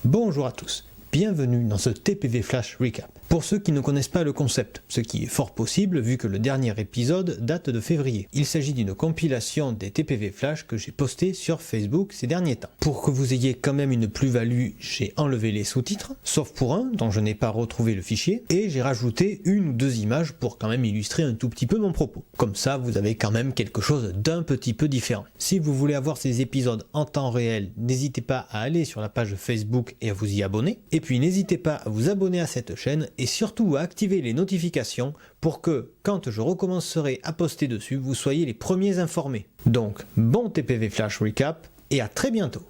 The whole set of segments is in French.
Bonjour à tous, bienvenue dans ce TPV Flash Recap. Pour ceux qui ne connaissent pas le concept, ce qui est fort possible vu que le dernier épisode date de février, il s'agit d'une compilation des TPV Flash que j'ai posté sur Facebook ces derniers temps. Pour que vous ayez quand même une plus-value, j'ai enlevé les sous-titres, sauf pour un dont je n'ai pas retrouvé le fichier, et j'ai rajouté une ou deux images pour quand même illustrer un tout petit peu mon propos. Comme ça, vous avez quand même quelque chose d'un petit peu différent. Si vous voulez avoir ces épisodes en temps réel, n'hésitez pas à aller sur la page Facebook et à vous y abonner. Et puis n'hésitez pas à vous abonner à cette chaîne et surtout à activer les notifications pour que, quand je recommencerai à poster dessus, vous soyez les premiers informés. Donc, bon TPV Flash Recap et à très bientôt.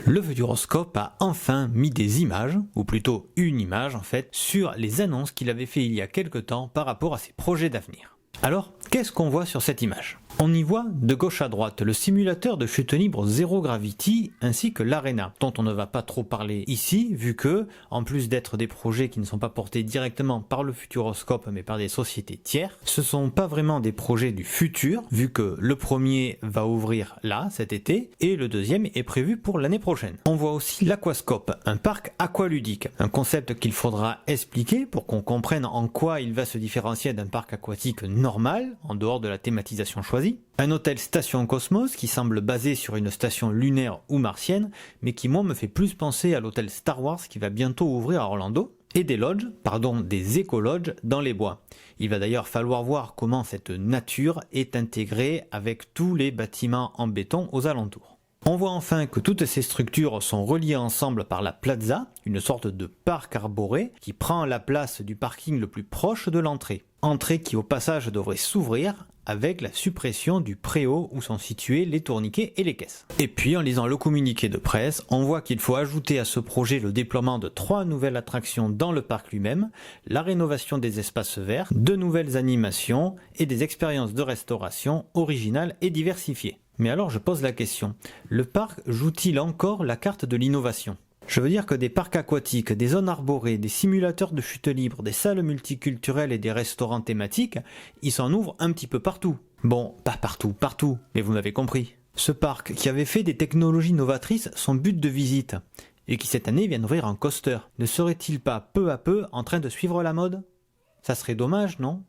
Le Futuroscope a enfin mis des images, ou plutôt une image en fait, sur les annonces qu'il avait fait il y a quelque temps par rapport à ses projets d'avenir. Alors, qu'est-ce qu'on voit sur cette image ? On y voit de gauche à droite le simulateur de chute libre Zero Gravity ainsi que l'Arena, dont on ne va pas trop parler ici, vu que, en plus d'être des projets qui ne sont pas portés directement par le Futuroscope mais par des sociétés tiers, ce sont pas vraiment des projets du futur, vu que le premier va ouvrir là, cet été, et le deuxième est prévu pour l'année prochaine. On voit aussi l'Aquascope, un parc aqualudique, un concept qu'il faudra expliquer pour qu'on comprenne en quoi il va se différencier d'un parc aquatique normal, en dehors de la thématisation choisie. Un hôtel Station Cosmos qui semble basé sur une station lunaire ou martienne, mais qui moi me fait plus penser à l'hôtel Star Wars qui va bientôt ouvrir à Orlando. Et des éco-lodges dans les bois. Il va d'ailleurs falloir voir comment cette nature est intégrée avec tous les bâtiments en béton aux alentours. On voit enfin que toutes ces structures sont reliées ensemble par la plaza, une sorte de parc arboré qui prend la place du parking le plus proche de l'entrée. Entrée qui au passage devrait s'ouvrir avec la suppression du préau où sont situés les tourniquets et les caisses. Et puis en lisant le communiqué de presse, on voit qu'il faut ajouter à ce projet le déploiement de 3 nouvelles attractions dans le parc lui-même, la rénovation des espaces verts, de nouvelles animations et des expériences de restauration originales et diversifiées. Mais alors je pose la question, le parc joue-t-il encore la carte de l'innovation ? Je veux dire que des parcs aquatiques, des zones arborées, des simulateurs de chute libre, des salles multiculturelles et des restaurants thématiques, ils s'en ouvrent un petit peu partout. Bon, pas partout, mais vous m'avez compris. Ce parc qui avait fait des technologies novatrices son but de visite, et qui cette année vient d'ouvrir un coaster, ne serait-il pas peu à peu en train de suivre la mode ? Ça serait dommage, non ?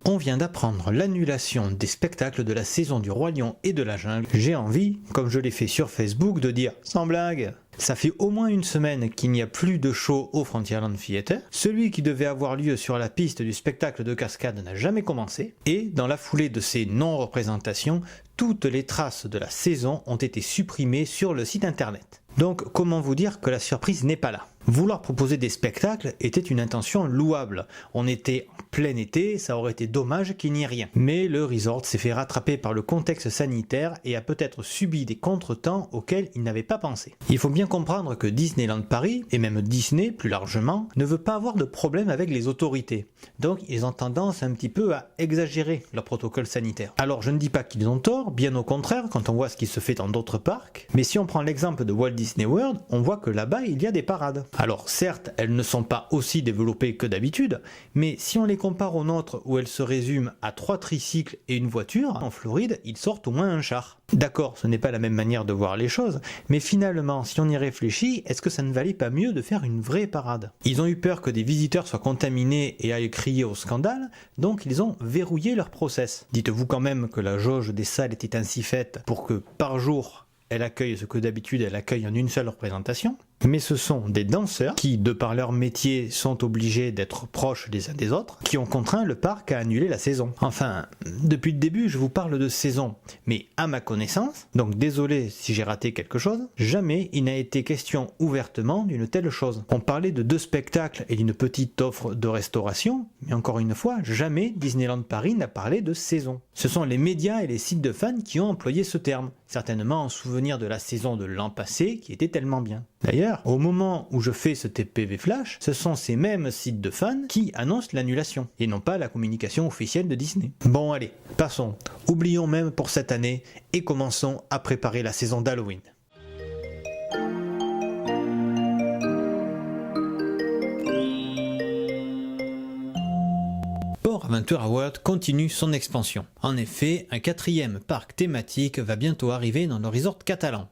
On vient d'apprendre l'annulation des spectacles de la saison du Roi Lion et de la Jungle. J'ai envie, comme je l'ai fait sur Facebook, de dire sans blague. Ça fait au moins une semaine qu'il n'y a plus de show au Frontierland Theater. Celui qui devait avoir lieu sur la piste du spectacle de cascade n'a jamais commencé. Et dans la foulée de ces non-représentations, toutes les traces de la saison ont été supprimées sur le site internet. Donc comment vous dire que la surprise n'est pas là ? Vouloir proposer des spectacles était une intention louable. On était en plein été, ça aurait été dommage qu'il n'y ait rien. Mais le resort s'est fait rattraper par le contexte sanitaire et a peut-être subi des contretemps auxquels il n'avait pas pensé. Il faut bien comprendre que Disneyland Paris, et même Disney plus largement, ne veut pas avoir de problème avec les autorités. Donc ils ont tendance un petit peu à exagérer leur protocole sanitaire. Alors je ne dis pas qu'ils ont tort, bien au contraire quand on voit ce qui se fait dans d'autres parcs, mais si on prend l'exemple de Walt Disney World, on voit que là-bas il y a des parades. Alors certes, elles ne sont pas aussi développées que d'habitude, mais si on les compare aux nôtres où elles se résument à 3 tricycles et une voiture, en Floride, ils sortent au moins un char. D'accord, ce n'est pas la même manière de voir les choses, mais finalement, si on y réfléchit, est-ce que ça ne valait pas mieux de faire une vraie parade ? Ils ont eu peur que des visiteurs soient contaminés et aillent crier au scandale, donc ils ont verrouillé leur process. Dites-vous quand même que la jauge des salles était ainsi faite pour que par jour, elle accueille ce que d'habitude elle accueille en une seule représentation. Mais ce sont des danseurs qui, de par leur métier, sont obligés d'être proches des uns des autres, qui ont contraint le parc à annuler la saison. Enfin, depuis le début, je vous parle de saison, mais à ma connaissance, donc désolé si j'ai raté quelque chose, jamais il n'a été question ouvertement d'une telle chose. On parlait de 2 spectacles et d'une petite offre de restauration, mais encore une fois, jamais Disneyland Paris n'a parlé de saison. Ce sont les médias et les sites de fans qui ont employé ce terme, certainement en souvenir de la saison de l'an passé qui était tellement bien. D'ailleurs, au moment où je fais ce TPV Flash, ce sont ces mêmes sites de fans qui annoncent l'annulation, et non pas la communication officielle de Disney. Bon allez, passons, oublions même pour cette année, et commençons à préparer la saison d'Halloween. PortAventura World continue son expansion. En effet, un 4e parc thématique va bientôt arriver dans le resort catalan.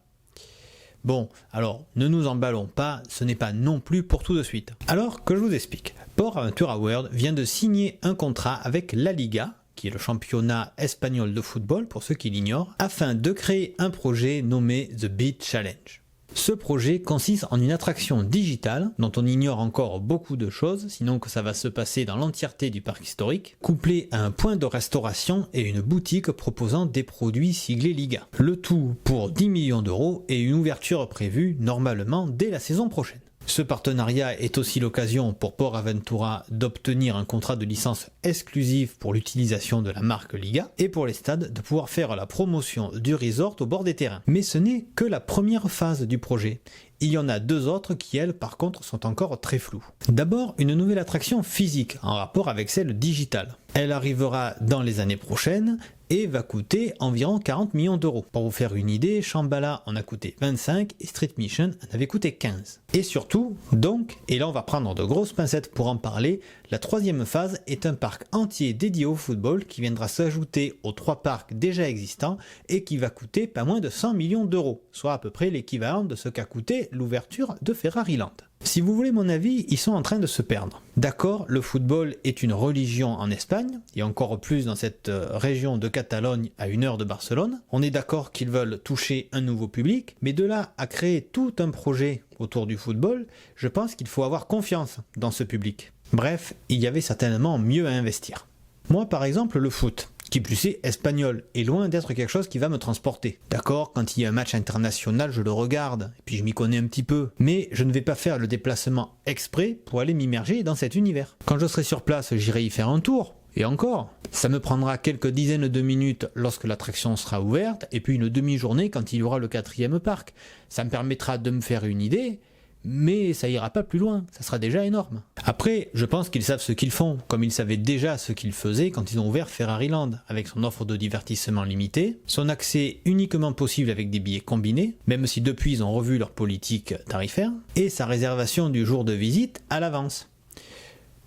Bon, alors ne nous emballons pas, ce n'est pas non plus pour tout de suite. Alors que je vous explique, PortAventura World vient de signer un contrat avec La Liga, qui est le championnat espagnol de football pour ceux qui l'ignorent, afin de créer un projet nommé The Beat Challenge. Ce projet consiste en une attraction digitale, dont on ignore encore beaucoup de choses, sinon que ça va se passer dans l'entièreté du parc historique, couplé à un point de restauration et une boutique proposant des produits siglés Liga. Le tout pour 10 millions d'euros et une ouverture prévue normalement dès la saison prochaine. Ce partenariat est aussi l'occasion pour PortAventura d'obtenir un contrat de licence exclusif pour l'utilisation de la marque Liga et pour les stades de pouvoir faire la promotion du resort au bord des terrains. Mais ce n'est que la première phase du projet. Il y en a 2 autres qui, elles, par contre, sont encore très floues. D'abord, une nouvelle attraction physique en rapport avec celle digitale. Elle arrivera dans les années prochaines et va coûter environ 40 millions d'euros. Pour vous faire une idée, Shambhala en a coûté 25 et Street Mission en avait coûté 15. Et surtout, donc, et là on va prendre de grosses pincettes pour en parler, la 3e phase est un parc entier dédié au football qui viendra s'ajouter aux 3 parcs déjà existants et qui va coûter pas moins de 100 millions d'euros, soit à peu près l'équivalent de ce qu'a coûté l'ouverture de Ferrariland. Si vous voulez mon avis, ils sont en train de se perdre. D'accord, le football est une religion en Espagne, et encore plus dans cette région de Catalogne à 1 heure de Barcelone. On est d'accord qu'ils veulent toucher un nouveau public, mais de là à créer tout un projet autour du football, je pense qu'il faut avoir confiance dans ce public. Bref, il y avait certainement mieux à investir. Moi par exemple, le foot, qui plus est espagnol, est loin d'être quelque chose qui va me transporter. D'accord, quand il y a un match international, je le regarde, et puis je m'y connais un petit peu, mais je ne vais pas faire le déplacement exprès pour aller m'immerger dans cet univers. Quand je serai sur place, j'irai y faire un tour, et encore, ça me prendra quelques dizaines de minutes lorsque l'attraction sera ouverte, et puis une demi-journée quand il y aura le 4e parc. Ça me permettra de me faire une idée, mais ça ira pas plus loin, ça sera déjà énorme. Après, je pense qu'ils savent ce qu'ils font, comme ils savaient déjà ce qu'ils faisaient quand ils ont ouvert Ferrariland, avec son offre de divertissement limitée, son accès uniquement possible avec des billets combinés, même si depuis ils ont revu leur politique tarifaire, et sa réservation du jour de visite à l'avance.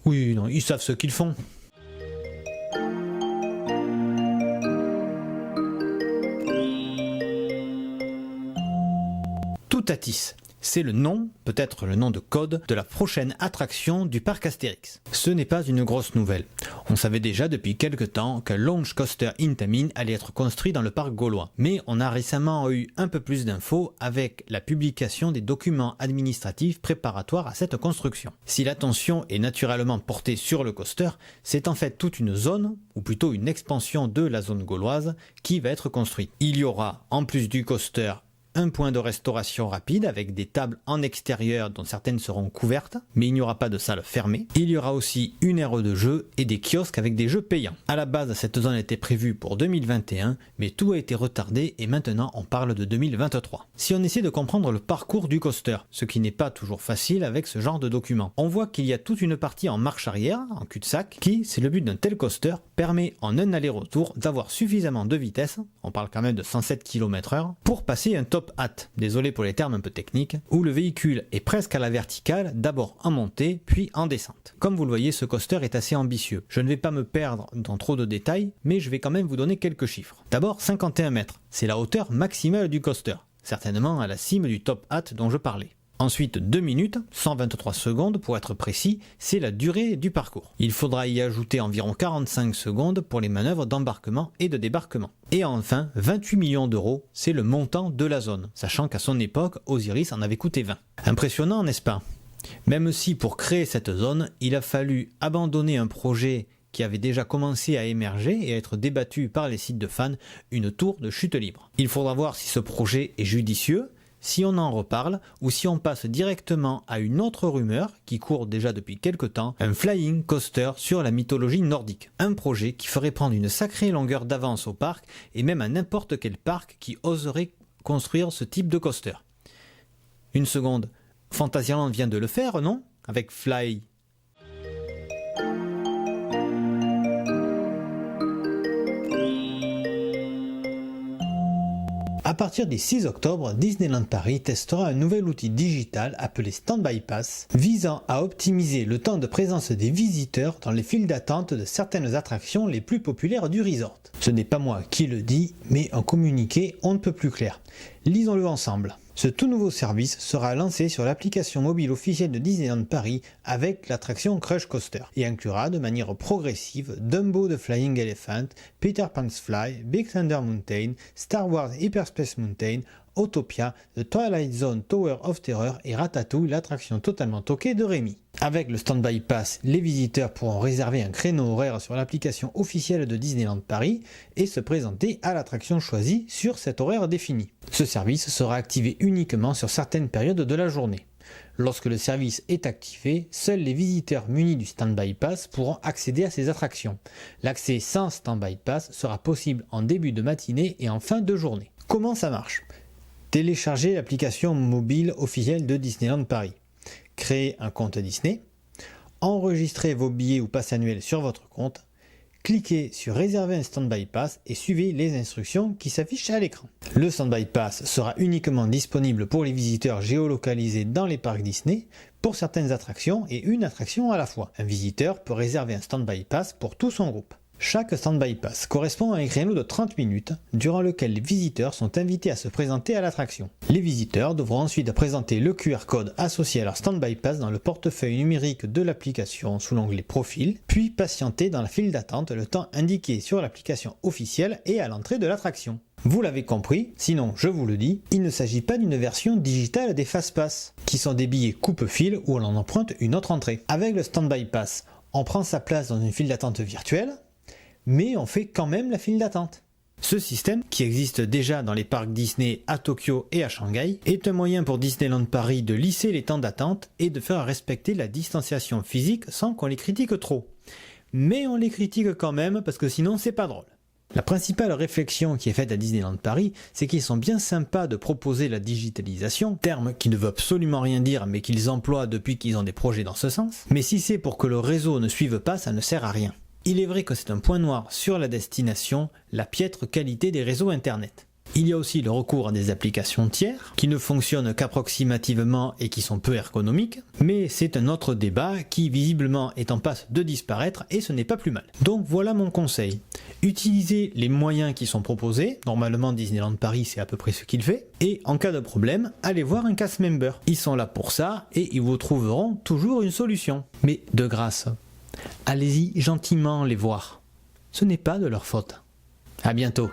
Oui, non, ils savent ce qu'ils font. Toutatis. C'est le nom, peut-être le nom de code, de la prochaine attraction du parc Astérix. Ce n'est pas une grosse nouvelle. On savait déjà depuis quelque temps qu'un launch coaster Intamin allait être construit dans le parc gaulois. Mais on a récemment eu un peu plus d'infos avec la publication des documents administratifs préparatoires à cette construction. Si l'attention est naturellement portée sur le coaster, c'est en fait toute une zone, ou plutôt une expansion de la zone gauloise, qui va être construite. Il y aura, en plus du coaster, un point de restauration rapide avec des tables en extérieur dont certaines seront couvertes, mais il n'y aura pas de salle fermée. Il y aura aussi une aire de jeu et des kiosques avec des jeux payants. À la base, cette zone était prévue pour 2021, mais tout a été retardé et maintenant on parle de 2023. Si on essaie de comprendre le parcours du coaster, ce qui n'est pas toujours facile avec ce genre de document, on voit qu'il y a toute une partie en marche arrière, en cul-de-sac, qui, c'est le but d'un tel coaster, permet en un aller-retour d'avoir suffisamment de vitesse, on parle quand même de 107 km/h, pour passer un top hat, désolé pour les termes un peu techniques, où le véhicule est presque à la verticale, d'abord en montée, puis en descente. Comme vous le voyez, ce coaster est assez ambitieux. Je ne vais pas me perdre dans trop de détails, mais je vais quand même vous donner quelques chiffres. D'abord, 51 mètres, c'est la hauteur maximale du coaster, certainement à la cime du top hat dont je parlais. Ensuite, 2 minutes, 123 secondes pour être précis, c'est la durée du parcours. Il faudra y ajouter environ 45 secondes pour les manœuvres d'embarquement et de débarquement. Et enfin, 28 millions d'euros, c'est le montant de la zone, sachant qu'à son époque, Osiris en avait coûté 20. Impressionnant, n'est-ce pas? Même si pour créer cette zone, il a fallu abandonner un projet qui avait déjà commencé à émerger et à être débattu par les sites de fans, une tour de chute libre. Il faudra voir si ce projet est judicieux, si on en reparle ou si on passe directement à une autre rumeur qui court déjà depuis quelque temps, un flying coaster sur la mythologie nordique. Un projet qui ferait prendre une sacrée longueur d'avance au parc et même à n'importe quel parc qui oserait construire ce type de coaster. Une seconde, Fantasyland vient de le faire, non? Avec Fly. À partir du 6 octobre, Disneyland Paris testera un nouvel outil digital appelé Stand-by Pass, visant à optimiser le temps de présence des visiteurs dans les files d'attente de certaines attractions les plus populaires du resort. Ce n'est pas moi qui le dis, mais un communiqué on ne peut plus clair. Lisons-le ensemble. Ce tout nouveau service sera lancé sur l'application mobile officielle de Disneyland Paris avec l'attraction Crush Coaster et inclura de manière progressive Dumbo the Flying Elephant, Peter Pan's Fly, Big Thunder Mountain, Star Wars Hyperspace Mountain, Autopia, The Twilight Zone Tower of Terror et Ratatouille, l'attraction totalement toquée de Rémi. Avec le Stand-by Pass, les visiteurs pourront réserver un créneau horaire sur l'application officielle de Disneyland Paris et se présenter à l'attraction choisie sur cet horaire défini. Ce service sera activé uniquement sur certaines périodes de la journée. Lorsque le service est activé, seuls les visiteurs munis du Stand-by Pass pourront accéder à ces attractions. L'accès sans Stand-by Pass sera possible en début de matinée et en fin de journée. Comment ça marche ? Téléchargez l'application mobile officielle de Disneyland Paris. Créez un compte Disney. Enregistrez vos billets ou passes annuels sur votre compte. Cliquez sur Réserver un Stand-by Pass et suivez les instructions qui s'affichent à l'écran. Le Stand-by Pass sera uniquement disponible pour les visiteurs géolocalisés dans les parcs Disney pour certaines attractions et une attraction à la fois. Un visiteur peut réserver un Stand-by Pass pour tout son groupe. Chaque Stand-by Pass correspond à un créneau de 30 minutes durant lequel les visiteurs sont invités à se présenter à l'attraction. Les visiteurs devront ensuite présenter le QR code associé à leur Stand-by Pass dans le portefeuille numérique de l'application sous l'onglet Profil, puis patienter dans la file d'attente le temps indiqué sur l'application officielle et à l'entrée de l'attraction. Vous l'avez compris, sinon je vous le dis, il ne s'agit pas d'une version digitale des Fast-Pass, qui sont des billets coupe-fil où l'on emprunte une autre entrée. Avec le Stand-by Pass, on prend sa place dans une file d'attente virtuelle, mais on fait quand même la file d'attente. Ce système, qui existe déjà dans les parcs Disney à Tokyo et à Shanghai, est un moyen pour Disneyland Paris de lisser les temps d'attente et de faire respecter la distanciation physique sans qu'on les critique trop. Mais on les critique quand même parce que sinon c'est pas drôle. La principale réflexion qui est faite à Disneyland Paris, c'est qu'ils sont bien sympas de proposer la digitalisation, terme qui ne veut absolument rien dire mais qu'ils emploient depuis qu'ils ont des projets dans ce sens, mais si c'est pour que le réseau ne suive pas, ça ne sert à rien. Il est vrai que c'est un point noir sur la destination, la piètre qualité des réseaux internet. Il y a aussi le recours à des applications tiers, qui ne fonctionnent qu'approximativement et qui sont peu ergonomiques, mais c'est un autre débat qui visiblement est en passe de disparaître et ce n'est pas plus mal. Donc voilà mon conseil. Utilisez les moyens qui sont proposés, normalement Disneyland Paris c'est à peu près ce qu'il fait, et en cas de problème, allez voir un cast member. Ils sont là pour ça et ils vous trouveront toujours une solution. Mais de grâce, allez-y gentiment les voir. Ce n'est pas de leur faute. À bientôt.